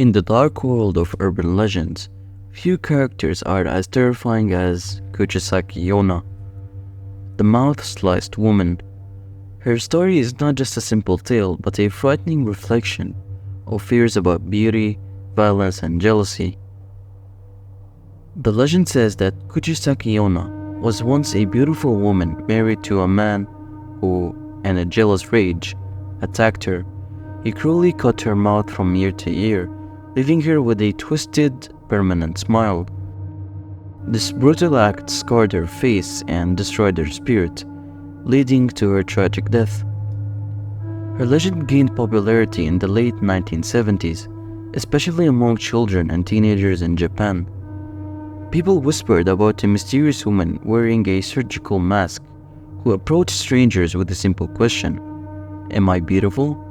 In the dark world of urban legends, few characters are as terrifying as Kuchisake-Onna, the mouth-sliced woman. Her story is not just a simple tale, but a frightening reflection of fears about beauty, violence, and jealousy. The legend says that Kuchisake-Onna was once a beautiful woman married to a man who, in a jealous rage, attacked her. He cruelly cut her mouth from ear to ear, leaving her with a twisted, permanent smile. This brutal act scarred her face and destroyed her spirit, leading to her tragic death. Her legend gained popularity in the late 1970s, especially among children and teenagers in Japan. People whispered about a mysterious woman wearing a surgical mask who approached strangers with a simple question: "Am I beautiful?"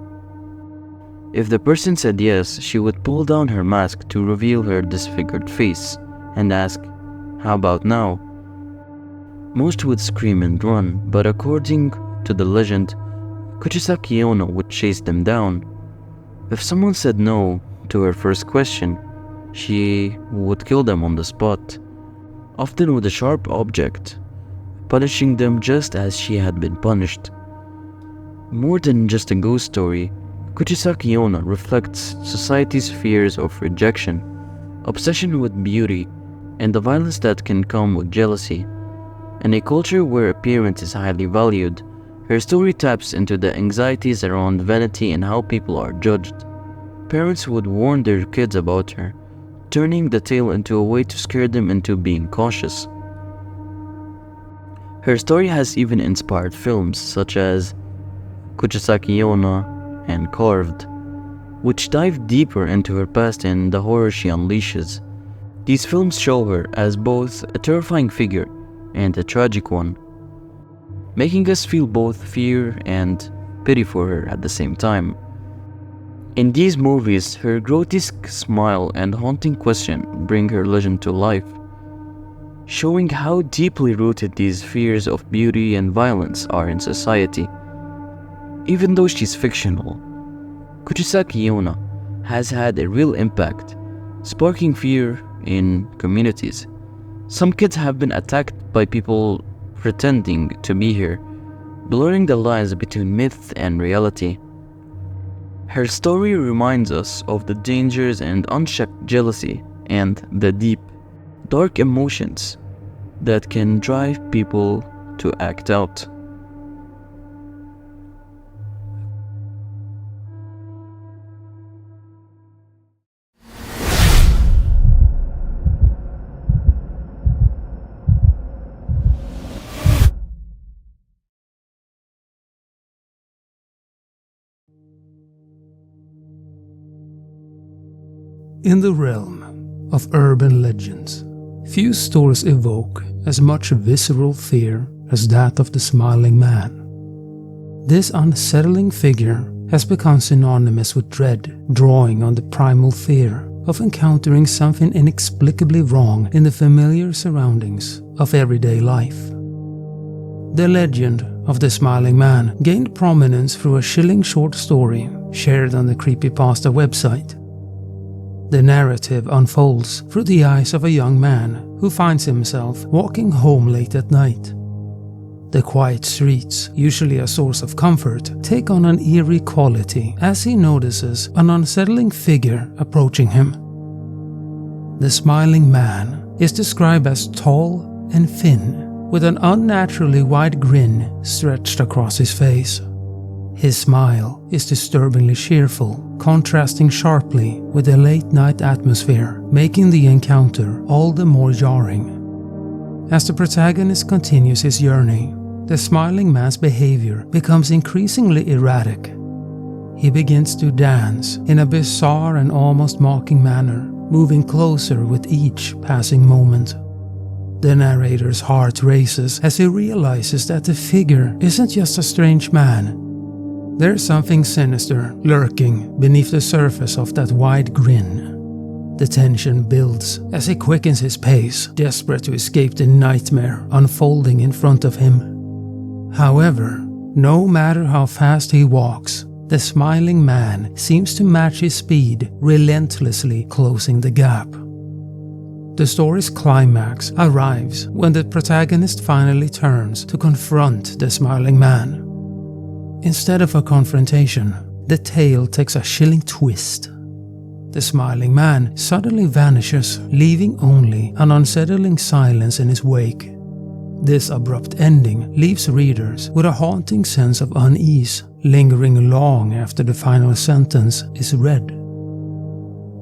If the person said yes, she would pull down her mask to reveal her disfigured face and ask, "How about now?" Most would scream and run, but according to the legend, Kuchisake-Onna would chase them down. If someone said no to her first question, she would kill them on the spot, often with a sharp object, punishing them just as she had been punished. More than just a ghost story, Kuchisake-Onna reflects society's fears of rejection, obsession with beauty, and the violence that can come with jealousy. In a culture where appearance is highly valued, her story taps into the anxieties around vanity and how people are judged. Parents would warn their kids about her, turning the tale into a way to scare them into being cautious. Her story has even inspired films such as Kuchisake-Onna and Carved, which dive deeper into her past and the horror she unleashes. These films show her as both a terrifying figure and a tragic one, making us feel both fear and pity for her at the same time. In these movies, her grotesque smile and haunting question bring her legend to life, showing how deeply rooted these fears of beauty and violence are in society. Even though she's fictional, Kuchisake-Onna has had a real impact, sparking fear in communities. Some kids have been attacked by people pretending to be her, blurring the lines between myth and reality. Her story reminds us of the dangers and unchecked jealousy and the deep, dark emotions that can drive people to act out. In the realm of urban legends, few stories evoke as much visceral fear as that of the Smiling Man. This unsettling figure has become synonymous with dread, drawing on the primal fear of encountering something inexplicably wrong in the familiar surroundings of everyday life. The legend of the Smiling Man gained prominence through a chilling short story shared on the Creepypasta website. The narrative unfolds through the eyes of a young man who finds himself walking home late at night. The quiet streets, usually a source of comfort, take on an eerie quality as he notices an unsettling figure approaching him. The Smiling Man is described as tall and thin, with an unnaturally wide grin stretched across his face. His smile is disturbingly cheerful, contrasting sharply with the late-night atmosphere, making the encounter all the more jarring. As the protagonist continues his journey, the Smiling Man's behavior becomes increasingly erratic. He begins to dance in a bizarre and almost mocking manner, moving closer with each passing moment. The narrator's heart races as he realizes that the figure isn't just a strange man. There's something sinister lurking beneath the surface of that wide grin. The tension builds as he quickens his pace, desperate to escape the nightmare unfolding in front of him. However, no matter how fast he walks, the smiling man seems to match his speed, relentlessly closing the gap. The story's climax arrives when the protagonist finally turns to confront the smiling man. Instead of a confrontation, the tale takes a chilling twist. The smiling man suddenly vanishes, leaving only an unsettling silence in his wake. This abrupt ending leaves readers with a haunting sense of unease, lingering long after the final sentence is read.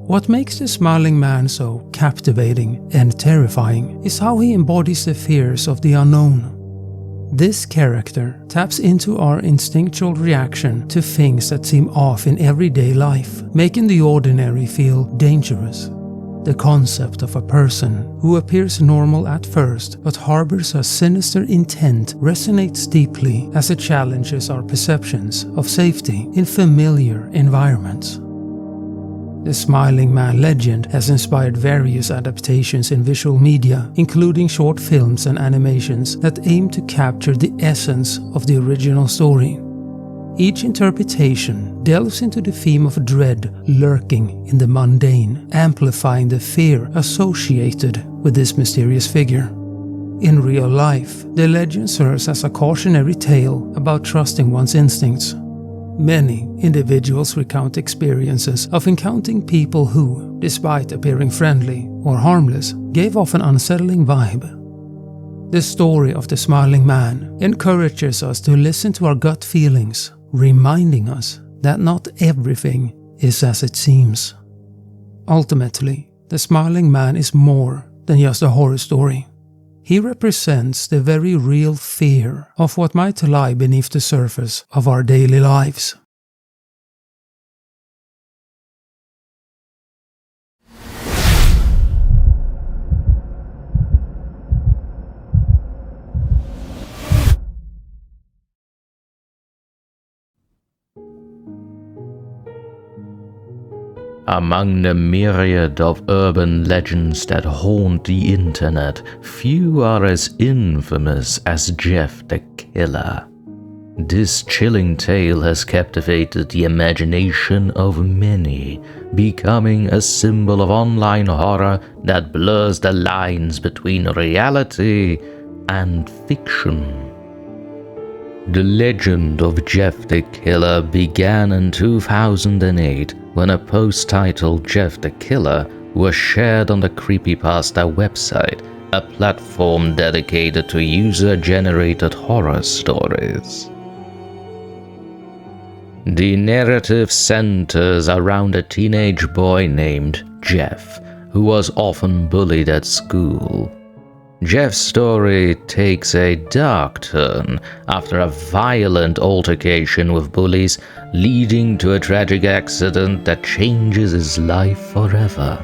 What makes the smiling man so captivating and terrifying is how he embodies the fears of the unknown. This character taps into our instinctual reaction to things that seem off in everyday life, making the ordinary feel dangerous. The concept of a person who appears normal at first but harbors a sinister intent resonates deeply as it challenges our perceptions of safety in familiar environments. The Smiling Man legend has inspired various adaptations in visual media, including short films and animations that aim to capture the essence of the original story. Each interpretation delves into the theme of dread lurking in the mundane, amplifying the fear associated with this mysterious figure. In real life, the legend serves as a cautionary tale about trusting one's instincts. Many individuals recount experiences of encountering people who, despite appearing friendly or harmless, gave off an unsettling vibe. The story of the Smiling Man encourages us to listen to our gut feelings, reminding us that not everything is as it seems. Ultimately, the Smiling Man is more than just a horror story. He represents the very real fear of what might lie beneath the surface of our daily lives. Among the myriad of urban legends that haunt the internet, few are as infamous as Jeff the Killer. This chilling tale has captivated the imagination of many, becoming a symbol of online horror that blurs the lines between reality and fiction. The legend of Jeff the Killer began in 2008 when a post titled Jeff the Killer was shared on the Creepypasta website, a platform dedicated to user-generated horror stories. The narrative centers around a teenage boy named Jeff, who was often bullied at school. Jeff's story takes a dark turn after a violent altercation with bullies, leading to a tragic accident that changes his life forever.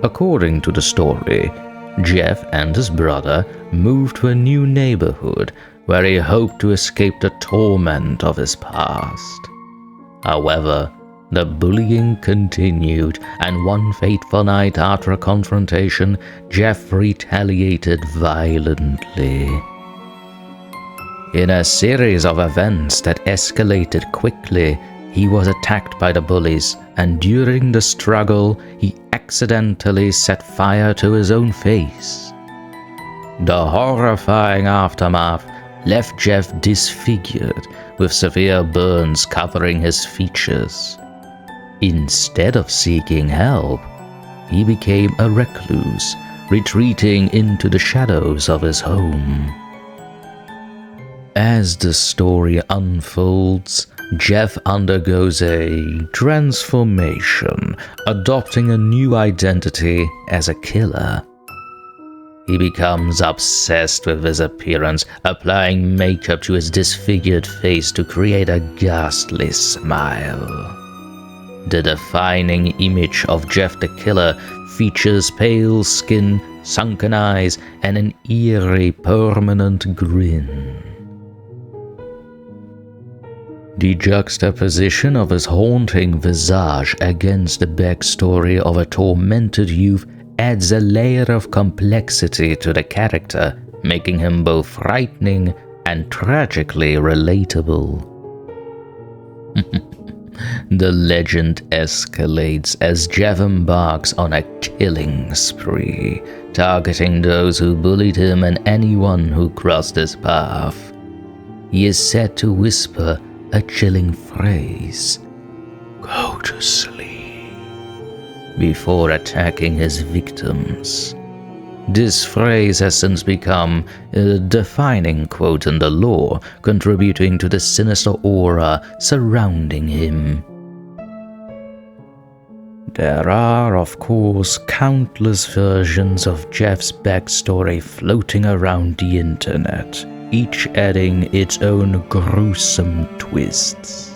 According to the story, Jeff and his brother moved to a new neighborhood where he hoped to escape the torment of his past. However, the bullying continued, and one fateful night after a confrontation, Jeff retaliated violently. In a series of events that escalated quickly, he was attacked by the bullies, and during the struggle, he accidentally set fire to his own face. The horrifying aftermath left Jeff disfigured, with severe burns covering his features. Instead of seeking help, he became a recluse, retreating into the shadows of his home. As the story unfolds, Jeff undergoes a transformation, adopting a new identity as a killer. He becomes obsessed with his appearance, applying makeup to his disfigured face to create a ghastly smile. The defining image of Jeff the Killer features pale skin, sunken eyes, and an eerie, permanent grin. The juxtaposition of his haunting visage against the backstory of a tormented youth adds a layer of complexity to the character, making him both frightening and tragically relatable. The legend escalates as Jeff embarks on a killing spree, targeting those who bullied him and anyone who crossed his path. He is said to whisper a chilling phrase, "Go to sleep," before attacking his victims. This phrase has since become a defining quote in the lore, contributing to the sinister aura surrounding him. There are, of course, countless versions of Jeff's backstory floating around the internet, each adding its own gruesome twists.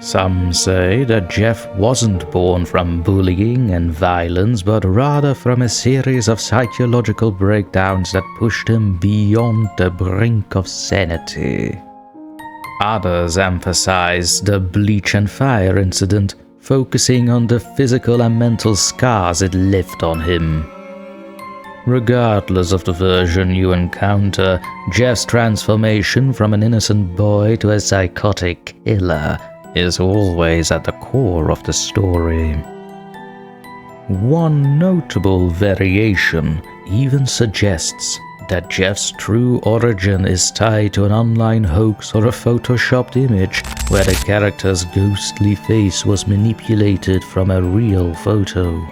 Some say that Jeff wasn't born from bullying and violence, but rather from a series of psychological breakdowns that pushed him beyond the brink of sanity. Others emphasize the bleach and fire incident, focusing on the physical and mental scars it left on him. Regardless of the version you encounter, Jeff's transformation from an innocent boy to a psychotic killer is always at the core of the story. One notable variation even suggests that Jeff's true origin is tied to an online hoax or a photoshopped image where the character's ghostly face was manipulated from a real photo.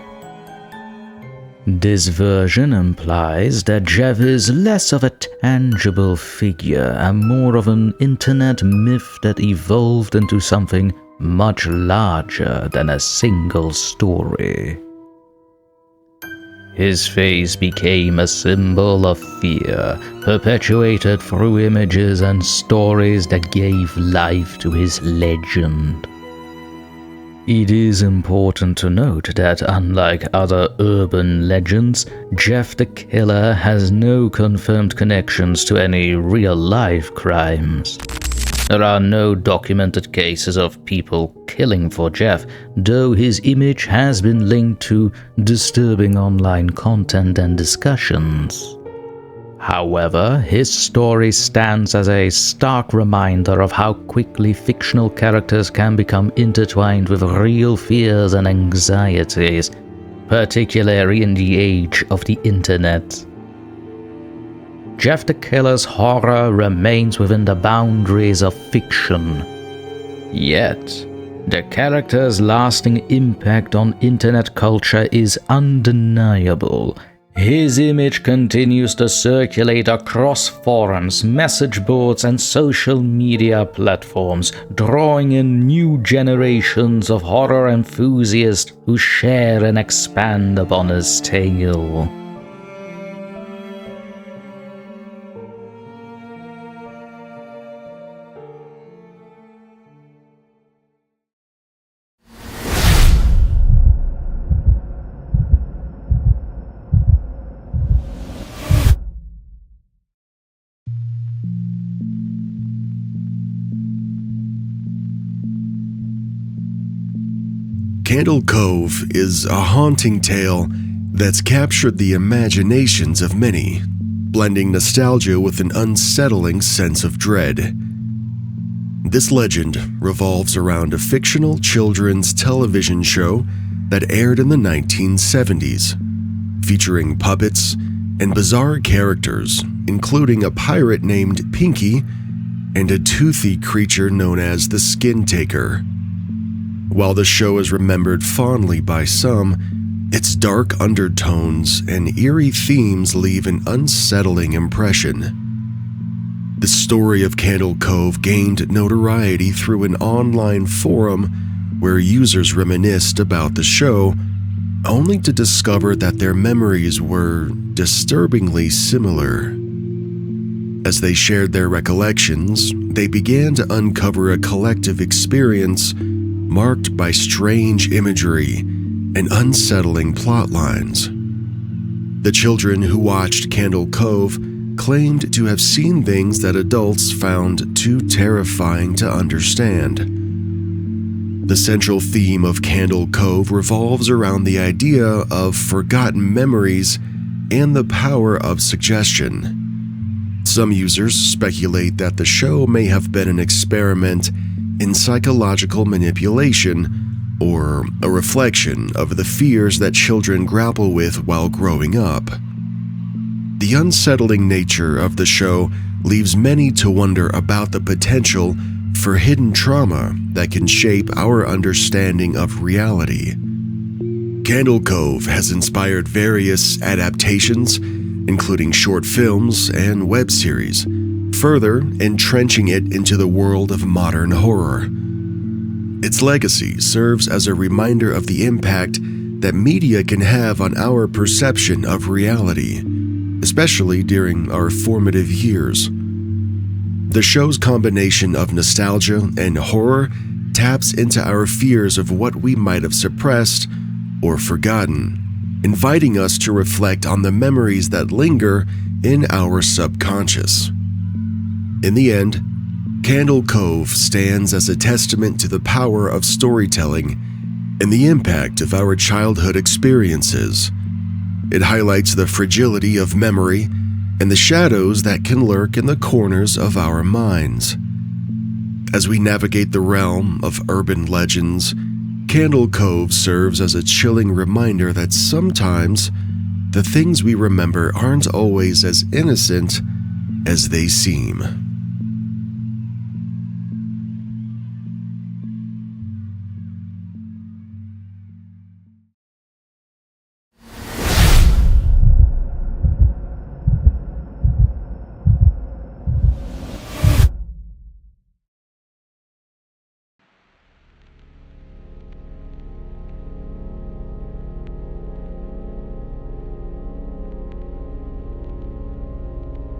This version implies that Jeff is less of a tangible figure and more of an internet myth that evolved into something much larger than a single story. His face became a symbol of fear, perpetuated through images and stories that gave life to his legend. It is important to note that unlike other urban legends, Jeff the Killer has no confirmed connections to any real-life crimes. There are no documented cases of people killing for Jeff, though his image has been linked to disturbing online content and discussions. However, his story stands as a stark reminder of how quickly fictional characters can become intertwined with real fears and anxieties, particularly in the age of the internet. Jeff the Killer's horror remains within the boundaries of fiction. Yet, the character's lasting impact on internet culture is undeniable. His image continues to circulate across forums, message boards, and social media platforms, drawing in new generations of horror enthusiasts who share and expand upon his tale. Candle Cove is a haunting tale that's captured the imaginations of many, blending nostalgia with an unsettling sense of dread. This legend revolves around a fictional children's television show that aired in the 1970s, featuring puppets and bizarre characters, including a pirate named Pinky and a toothy creature known as the Skin Taker. While the show is remembered fondly by some, its dark undertones and eerie themes leave an unsettling impression. The story of Candle Cove gained notoriety through an online forum where users reminisced about the show, only to discover that their memories were disturbingly similar. As they shared their recollections, they began to uncover a collective experience marked by strange imagery and unsettling plot lines. The children who watched Candle Cove claimed to have seen things that adults found too terrifying to understand. The central theme of Candle Cove revolves around the idea of forgotten memories and the power of suggestion. Some users speculate that the show may have been an experiment in psychological manipulation, or a reflection of the fears that children grapple with while growing up. The unsettling nature of the show leaves many to wonder about the potential for hidden trauma that can shape our understanding of reality. Candle Cove has inspired various adaptations, including short films and web series, further entrenching it into the world of modern horror. Its legacy serves as a reminder of the impact that media can have on our perception of reality, especially during our formative years. The show's combination of nostalgia and horror taps into our fears of what we might have suppressed or forgotten, inviting us to reflect on the memories that linger in our subconscious. In the end, Candle Cove stands as a testament to the power of storytelling and the impact of our childhood experiences. It highlights the fragility of memory and the shadows that can lurk in the corners of our minds. As we navigate the realm of urban legends, Candle Cove serves as a chilling reminder that sometimes the things we remember aren't always as innocent as they seem.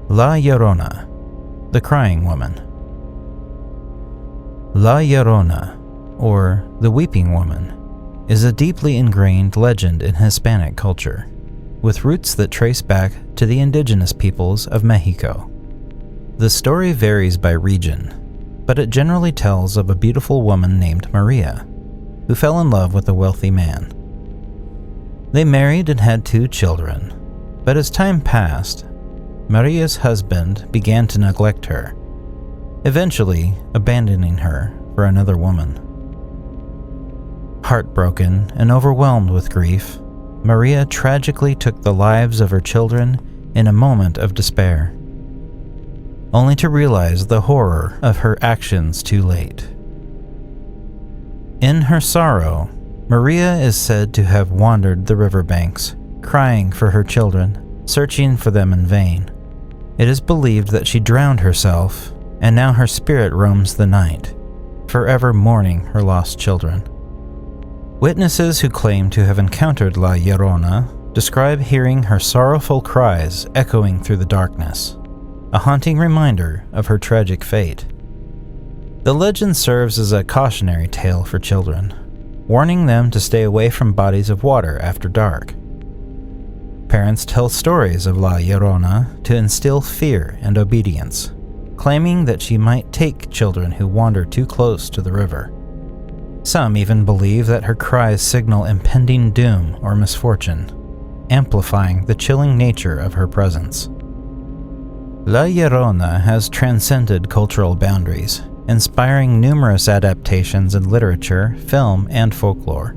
La Llorona, the Crying Woman. La Llorona, or the Weeping Woman, is a deeply ingrained legend in Hispanic culture, with roots that trace back to the indigenous peoples of Mexico. The story varies by region, but it generally tells of a beautiful woman named Maria, who fell in love with a wealthy man. They married and had 2 children, but as time passed, Maria's husband began to neglect her, eventually abandoning her for another woman. Heartbroken and overwhelmed with grief, Maria tragically took the lives of her children in a moment of despair, only to realize the horror of her actions too late. In her sorrow, Maria is said to have wandered the riverbanks, crying for her children, searching for them in vain. It is believed that she drowned herself, and now her spirit roams the night, forever mourning her lost children. Witnesses who claim to have encountered La Llorona describe hearing her sorrowful cries echoing through the darkness, a haunting reminder of her tragic fate. The legend serves as a cautionary tale for children, warning them to stay away from bodies of water after dark. Parents tell stories of La Llorona to instill fear and obedience, claiming that she might take children who wander too close to the river. Some even believe that her cries signal impending doom or misfortune, amplifying the chilling nature of her presence. La Llorona has transcended cultural boundaries, inspiring numerous adaptations in literature, film, and folklore.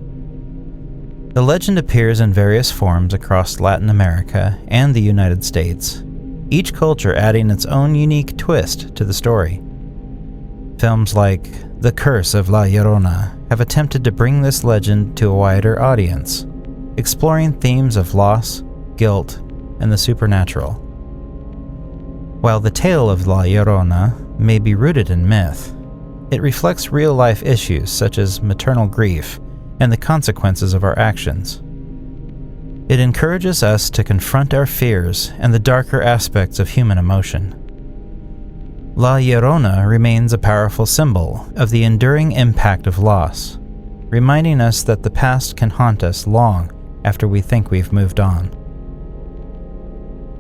The legend appears in various forms across Latin America and the United States, each culture adding its own unique twist to the story. Films like The Curse of La Llorona have attempted to bring this legend to a wider audience, exploring themes of loss, guilt, and the supernatural. While the tale of La Llorona may be rooted in myth, it reflects real-life issues such as maternal grief and the consequences of our actions. It encourages us to confront our fears and the darker aspects of human emotion. La Llorona remains a powerful symbol of the enduring impact of loss, reminding us that the past can haunt us long after we think we've moved on.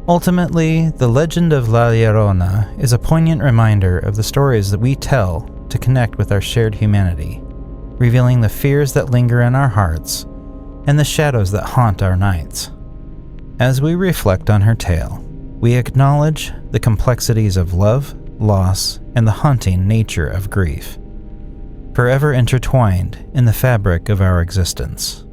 Ultimately, the legend of La Llorona is a poignant reminder of the stories that we tell to connect with our shared humanity, revealing the fears that linger in our hearts and the shadows that haunt our nights. As we reflect on her tale, we acknowledge the complexities of love, loss, and the haunting nature of grief. forever intertwined in the fabric of our existence.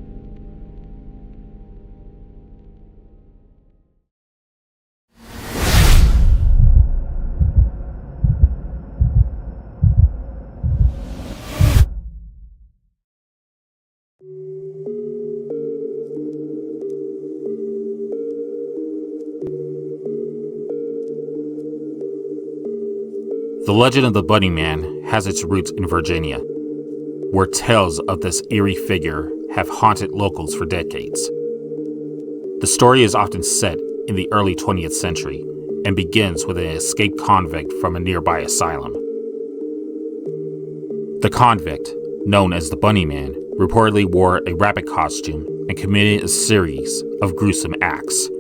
The legend of the Bunny Man has its roots in Virginia, where tales of this eerie figure have haunted locals for decades. The story is often set in the early 20th century and begins with an escaped convict from a nearby asylum. The convict, known as the Bunny Man, reportedly wore a rabbit costume and committed a series of gruesome acts,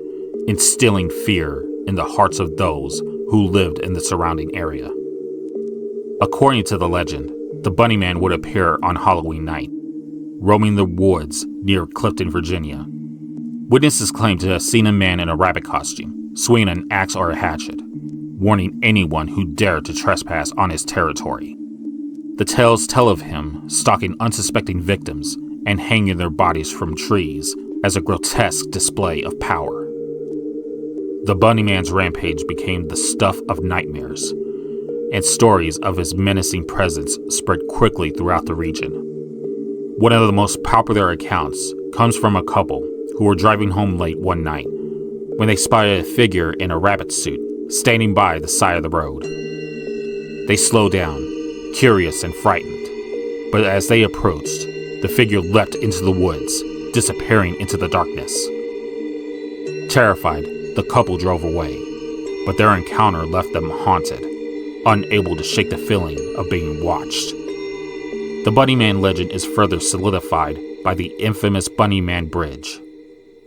instilling fear in the hearts of those who lived in the surrounding area. According to the legend, the Bunny Man would appear on Halloween night, roaming the woods near Clifton, Virginia. Witnesses claim to have seen a man in a rabbit costume, swinging an axe or a hatchet, warning anyone who dared to trespass on his territory. The tales tell of him stalking unsuspecting victims and hanging their bodies from trees as a grotesque display of power. The Bunny Man's rampage became the stuff of nightmares, and stories of his menacing presence spread quickly throughout the region. One of the most popular accounts comes from a couple who were driving home late one night when they spotted a figure in a rabbit suit standing by the side of the road. They slowed down, curious and frightened, but as they approached, the figure leapt into the woods, disappearing into the darkness. Terrified, the couple drove away, but their encounter left them haunted, unable to shake the feeling of being watched. The Bunny Man legend is further solidified by the infamous Bunny Man Bridge,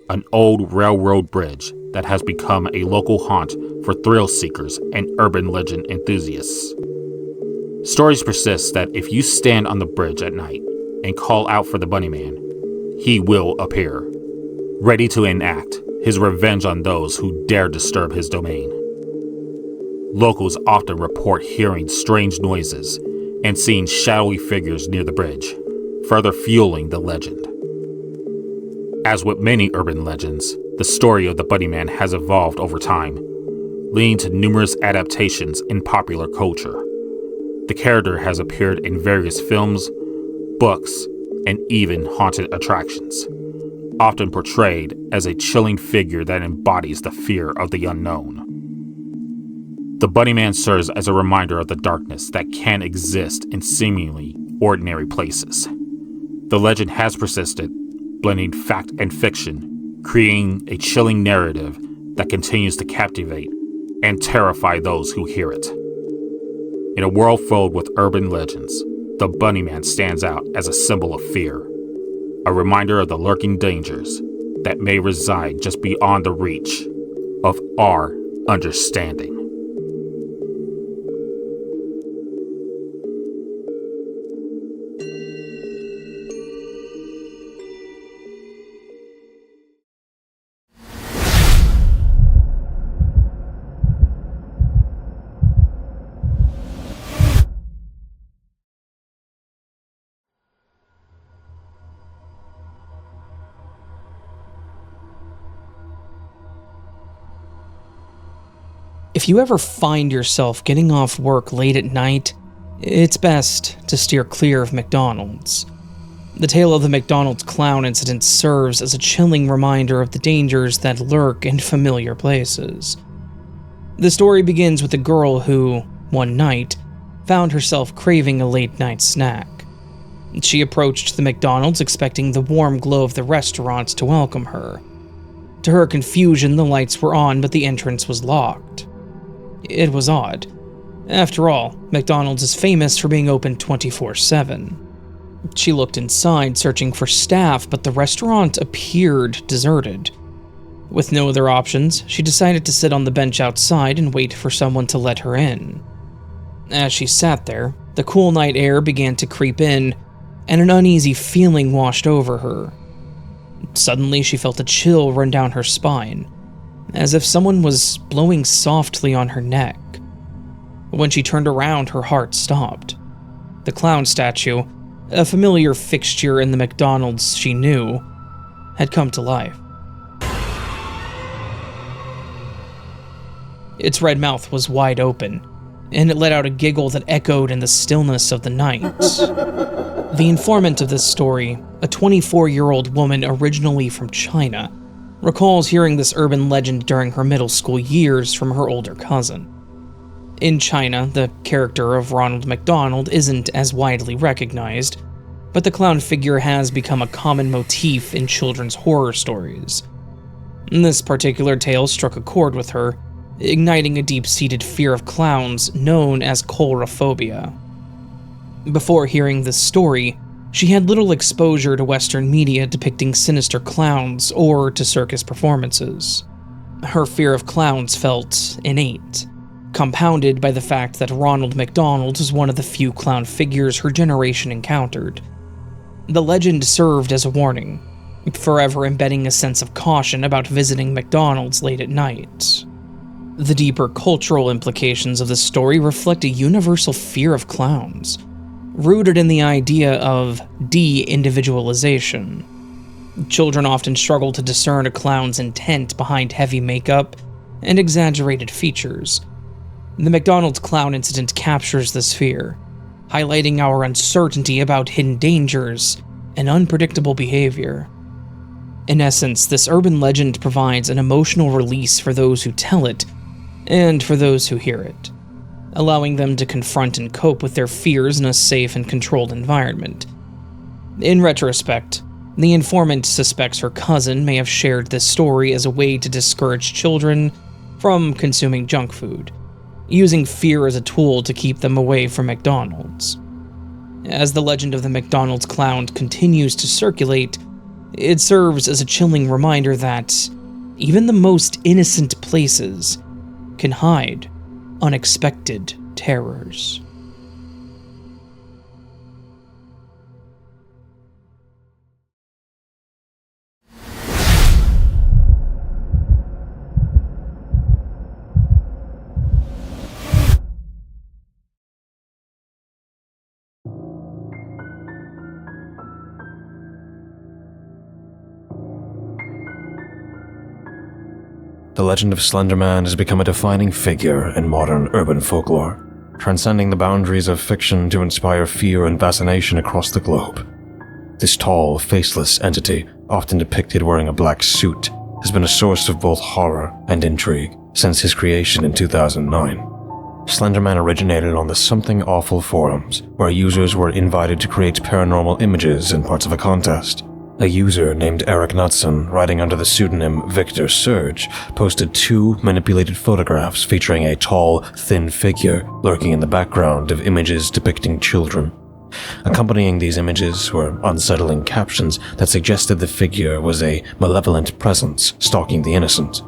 an old railroad bridge that has become a local haunt for thrill seekers and urban legend enthusiasts. Stories persist that if you stand on the bridge at night and call out for the Bunny Man, he will appear, ready to enact his revenge on those who dare disturb his domain. Locals often report hearing strange noises and seeing shadowy figures near the bridge, further fueling the legend. As with many urban legends, the story of the Bunny Man has evolved over time, leading to numerous adaptations in popular culture. The character has appeared in various films, books, and even haunted attractions, often portrayed as a chilling figure that embodies the fear of the unknown. The Bunny Man serves as a reminder of the darkness that can exist in seemingly ordinary places. The legend has persisted, blending fact and fiction, creating a chilling narrative that continues to captivate and terrify those who hear it. In a world filled with urban legends, the Bunny Man stands out as a symbol of fear, a reminder of the lurking dangers that may reside just beyond the reach of our understanding. If you ever find yourself getting off work late at night, it's best to steer clear of McDonald's. The tale of the McDonald's clown incident serves as a chilling reminder of the dangers that lurk in familiar places. The story begins with a girl who, one night, found herself craving a late-night snack. She approached the McDonald's expecting the warm glow of the restaurant to welcome her. To her confusion, the lights were on, but the entrance was locked. It was odd. After all, McDonald's is famous for being open 24/7. She looked inside, searching for staff, but the restaurant appeared deserted. With no other options, she decided to sit on the bench outside and wait for someone to let her in. As she sat there, the cool night air began to creep in, and an uneasy feeling washed over her. Suddenly, she felt a chill run down her spine, as if someone was blowing softly on her neck. When she turned around, her heart stopped. The clown statue, a familiar fixture in the McDonald's she knew, had come to life. Its red mouth was wide open, and it let out a giggle that echoed in the stillness of the night. The informant of this story, a 24-year-old woman originally from China, recalls hearing this urban legend during her middle school years from her older cousin. In China, the character of Ronald McDonald isn't as widely recognized, but the clown figure has become a common motif in children's horror stories. This particular tale struck a chord with her, igniting a deep-seated fear of clowns known as coulrophobia. Before hearing this story, she had little exposure to Western media depicting sinister clowns or to circus performances. Her fear of clowns felt innate, compounded by the fact that Ronald McDonald was one of the few clown figures her generation encountered. The legend served as a warning, forever embedding a sense of caution about visiting McDonald's late at night. The deeper cultural implications of the story reflect a universal fear of clowns, rooted in the idea of de-individualization. Children often struggle to discern a clown's intent behind heavy makeup and exaggerated features. The McDonald's clown incident captures this fear, highlighting our uncertainty about hidden dangers and unpredictable behavior. In essence, this urban legend provides an emotional release for those who tell it, and for those who hear it, allowing them to confront and cope with their fears in a safe and controlled environment. In retrospect, the informant suspects her cousin may have shared this story as a way to discourage children from consuming junk food, using fear as a tool to keep them away from McDonald's. As the legend of the McDonald's clown continues to circulate, it serves as a chilling reminder that even the most innocent places can hide unexpected terrors. The legend of Slender Man has become a defining figure in modern urban folklore, transcending the boundaries of fiction to inspire fear and fascination across the globe. This tall, faceless entity, often depicted wearing a black suit, has been a source of both horror and intrigue since his creation in 2009. Slender Man originated on the Something Awful forums, where users were invited to create paranormal images in parts of a contest. A user named Eric Knudsen, writing under the pseudonym Victor Surge, posted 2 manipulated photographs featuring a tall, thin figure lurking in the background of images depicting children. Accompanying these images were unsettling captions that suggested the figure was a malevolent presence stalking the innocent.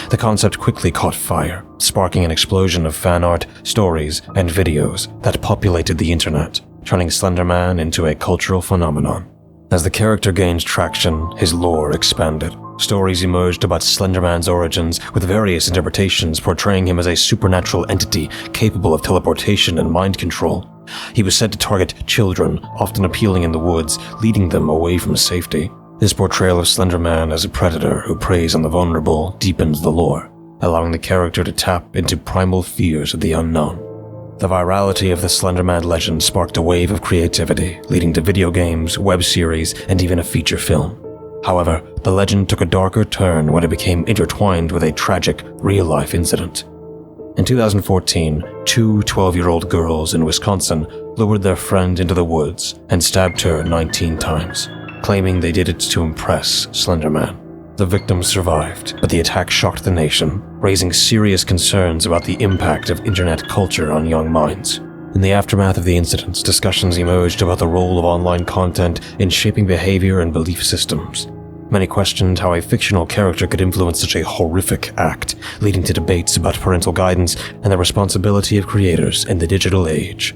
The concept quickly caught fire, sparking an explosion of fan art, stories, and videos that populated the internet, turning Slender Man into a cultural phenomenon. As the character gained traction, his lore expanded. Stories emerged about Slender Man's origins, with various interpretations portraying him as a supernatural entity capable of teleportation and mind control. He was said to target children, often appearing in the woods, leading them away from safety. This portrayal of Slender Man as a predator who preys on the vulnerable deepens the lore, allowing the character to tap into primal fears of the unknown. The virality of the Slender Man legend sparked a wave of creativity, leading to video games, web series, and even a feature film. However, the legend took a darker turn when it became intertwined with a tragic, real-life incident. In 2014, 2 12-year-old girls in Wisconsin lured their friend into the woods and stabbed her 19 times, claiming they did it to impress Slender Man. The victims survived, but the attack shocked the nation, raising serious concerns about the impact of internet culture on young minds. In the aftermath of the incidents, discussions emerged about the role of online content in shaping behavior and belief systems. Many questioned how a fictional character could influence such a horrific act, leading to debates about parental guidance and the responsibility of creators in the digital age.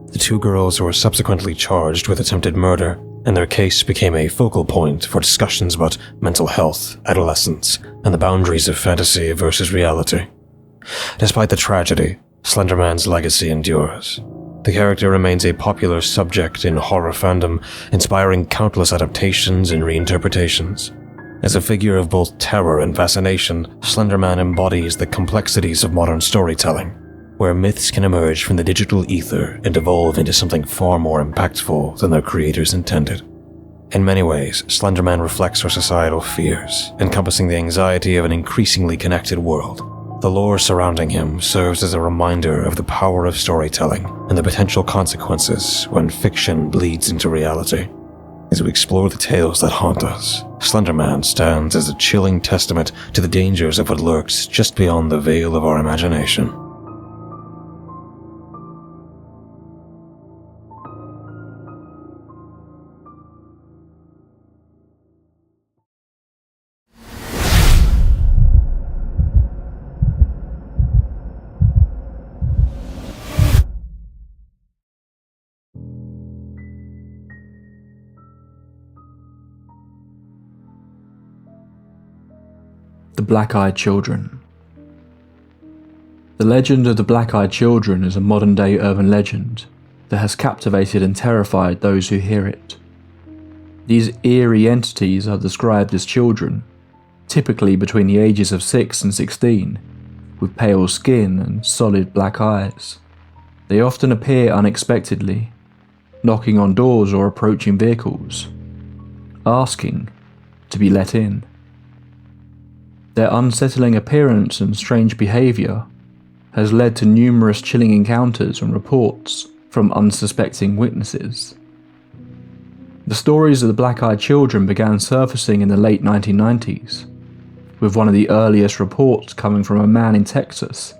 The 2 girls were subsequently charged with attempted murder, and their case became a focal point for discussions about mental health, adolescence, and the boundaries of fantasy versus reality. Despite the tragedy, Slender Man's legacy endures. The character remains a popular subject in horror fandom, inspiring countless adaptations and reinterpretations. As a figure of both terror and fascination, Slender Man embodies the complexities of modern storytelling, where myths can emerge from the digital ether and evolve into something far more impactful than their creators intended. In many ways, Slender Man reflects our societal fears, encompassing the anxiety of an increasingly connected world. The lore surrounding him serves as a reminder of the power of storytelling and the potential consequences when fiction bleeds into reality. As we explore the tales that haunt us, Slender Man stands as a chilling testament to the dangers of what lurks just beyond the veil of our imagination. The Black-Eyed Children. The legend of the Black-Eyed Children is a modern-day urban legend that has captivated and terrified those who hear it. These eerie entities are described as children, typically between the ages of 6 and 16, with pale skin and solid black eyes. They often appear unexpectedly, knocking on doors or approaching vehicles, asking to be let in. Their unsettling appearance and strange behaviour has led to numerous chilling encounters and reports from unsuspecting witnesses. The stories of the Black-Eyed Children began surfacing in the late 1990s, with one of the earliest reports coming from a man in Texas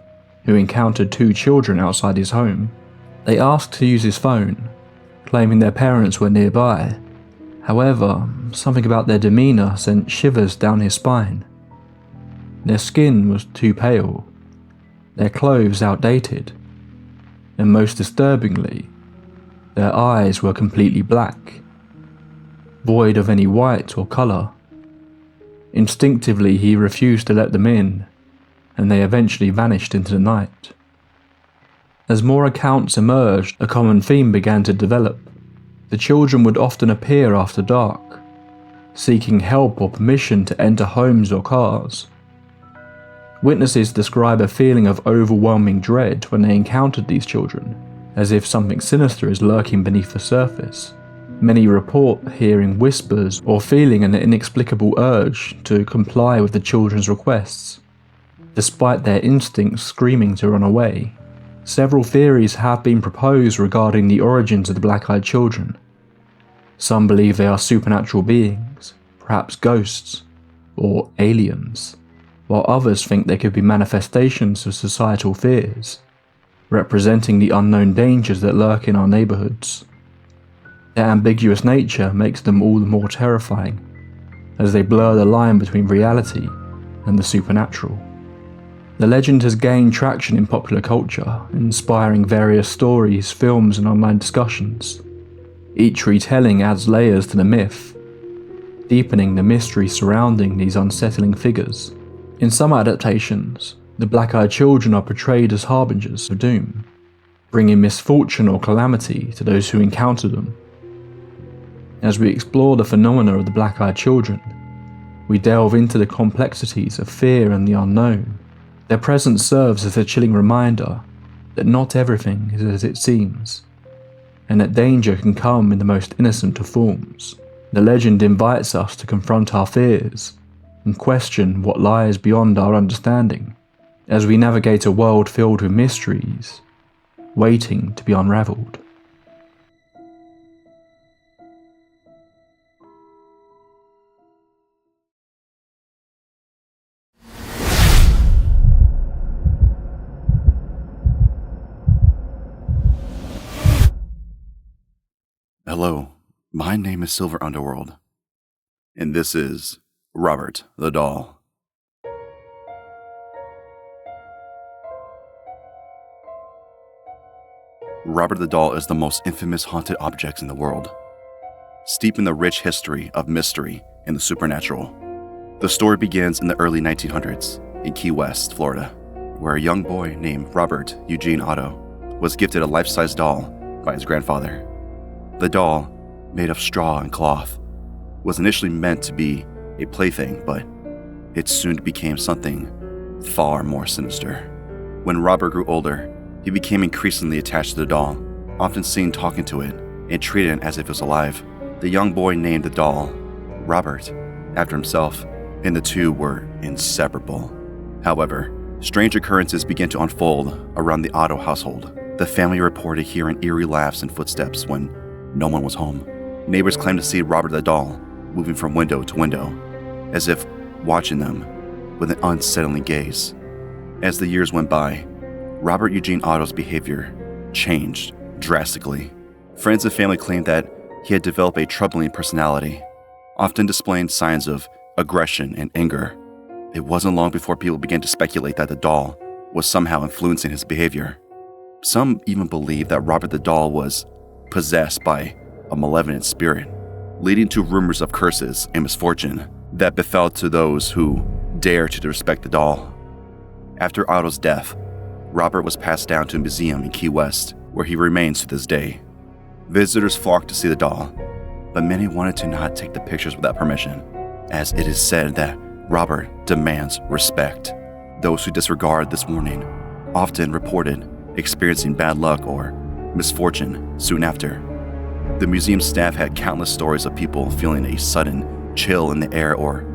who encountered 2 children outside his home. They asked to use his phone, claiming their parents were nearby. However, something about their demeanour sent shivers down his spine. Their skin was too pale, their clothes outdated, and most disturbingly, their eyes were completely black, void of any white or colour. Instinctively he refused to let them in, and they eventually vanished into the night. As more accounts emerged, a common theme began to develop. The children would often appear after dark, seeking help or permission to enter homes or cars. Witnesses describe a feeling of overwhelming dread when they encountered these children, as if something sinister is lurking beneath the surface. Many report hearing whispers or feeling an inexplicable urge to comply with the children's requests, despite their instincts screaming to run away. Several theories have been proposed regarding the origins of the Black-Eyed Children. Some believe they are supernatural beings, perhaps ghosts, or aliens, while others think they could be manifestations of societal fears, representing the unknown dangers that lurk in our neighbourhoods. Their ambiguous nature makes them all the more terrifying, as they blur the line between reality and the supernatural. The legend has gained traction in popular culture, inspiring various stories, films, and online discussions. Each retelling adds layers to the myth, deepening the mystery surrounding these unsettling figures. In some adaptations, the Black-Eyed Children are portrayed as harbingers of doom, bringing misfortune or calamity to those who encounter them. As we explore the phenomena of the Black-Eyed Children, we delve into the complexities of fear and the unknown. Their presence serves as a chilling reminder that not everything is as it seems, and that danger can come in the most innocent of forms. The legend invites us to confront our fears and question what lies beyond our understanding, as we navigate a world filled with mysteries, waiting to be unravelled. Hello, my name is Silver Underworld, and this is Robert the Doll. Robert the Doll is the most infamous haunted object in the world, steeped in the rich history of mystery and the supernatural. The story begins in the early 1900s in Key West, Florida, where a young boy named Robert Eugene Otto was gifted a life-size doll by his grandfather. The doll, made of straw and cloth, was initially meant to be a plaything, but it soon became something far more sinister. When Robert grew older, he became increasingly attached to the doll, often seen talking to it and treating it as if it was alive. The young boy named the doll Robert after himself, and the two were inseparable. However, strange occurrences began to unfold around the Otto household. The family reported hearing eerie laughs and footsteps when no one was home. Neighbors claimed to see Robert the doll moving from window to window, as if watching them with an unsettling gaze. As the years went by, Robert Eugene Otto's behavior changed drastically. Friends and family claimed that he had developed a troubling personality, often displaying signs of aggression and anger. It wasn't long before people began to speculate that the doll was somehow influencing his behavior. Some even believed that Robert the doll was possessed by a malevolent spirit, leading to rumors of curses and misfortune that befell to those who dared to disrespect the doll. After Otto's death, Robert was passed down to a museum in Key West, where he remains to this day. Visitors flocked to see the doll, but many wanted to not take the pictures without permission, as it is said that Robert demands respect. Those who disregard this warning often reported experiencing bad luck or misfortune soon after. The museum staff had countless stories of people feeling a sudden chill in the air or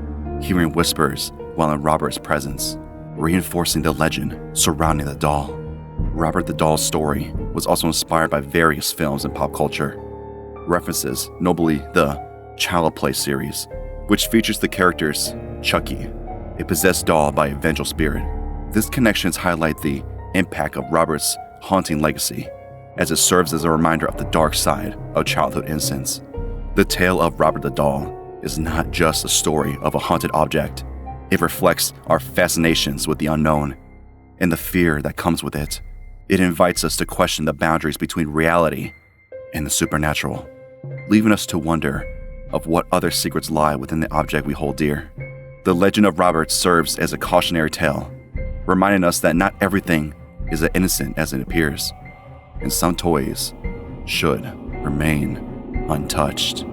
hearing whispers while in Robert's presence, reinforcing the legend surrounding the doll. Robert the doll's story was also inspired by various films and pop culture. References, notably the Child Play series, which features the characters Chucky, a possessed doll by a vengeful spirit. These connections highlight the impact of Robert's haunting legacy, as it serves as a reminder of the dark side of childhood innocence. The tale of Robert the doll is not just a story of a haunted object. It reflects our fascinations with the unknown and the fear that comes with it. It invites us to question the boundaries between reality and the supernatural, leaving us to wonder of what other secrets lie within the object we hold dear. The legend of Robert serves as a cautionary tale, reminding us that not everything is as innocent as it appears, and some toys should remain untouched.